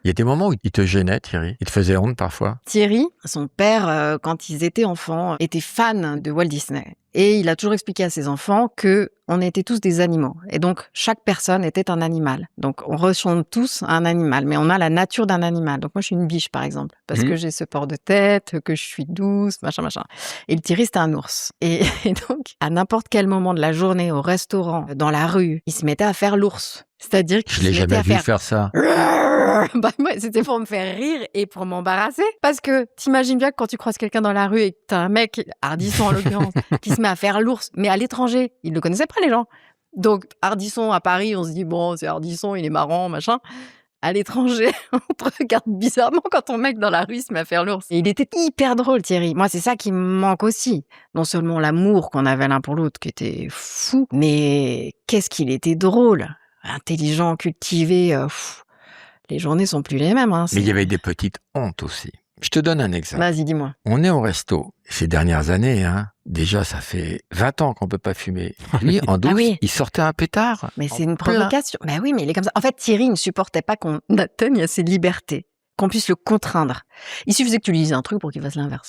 Il y a des moments où il te gênait, Thierry? Il te faisait honte parfois? Thierry, son père, quand ils étaient enfants, était fan de Walt Disney. Et il a toujours expliqué à ses enfants que on était tous des animaux. Et donc, chaque personne était un animal. Donc, on ressemble tous à un animal, mais on a la nature d'un animal. Donc, moi, je suis une biche, par exemple, parce que j'ai ce port de tête, que je suis douce, machin, machin. Et le Thierry, c'était un ours. Et donc, à n'importe quel moment de la journée, au restaurant, dans la rue, il se mettait à faire l'ours. C'est-à-dire qu'il Je l'ai se mettait jamais à vu faire ça. Bah, moi, c'était pour me faire rire et pour m'embarrasser. Parce que t'imagines bien que quand tu croises quelqu'un dans la rue et que t'as un mec, Ardisson en l'occurrence, qui se met à faire l'ours, mais à l'étranger, ils le connaissaient pas, les gens. Donc, Ardisson à Paris, on se dit, bon, c'est Ardisson, il est marrant, machin. À l'étranger, on te regarde bizarrement quand ton mec dans la rue se met à faire l'ours. Et il était hyper drôle, Thierry. Moi, c'est ça qui me manque aussi. Non seulement l'amour qu'on avait l'un pour l'autre, qui était fou, mais qu'est-ce qu'il était drôle. Intelligent, cultivé, les journées sont plus les mêmes. Mais il y avait des petites hontes aussi. Je te donne un exemple. Vas-y, dis-moi. On est au resto. Ces dernières années, déjà, ça fait 20 ans qu'on peut pas fumer. Lui, en douce, il sortait un pétard. Mais c'est une provocation. Mais oui, mais il est comme ça. En fait, Thierry ne supportait pas qu'on atteigne à ses libertés, qu'on puisse le contraindre. Il suffisait que tu lui dises un truc pour qu'il fasse l'inverse.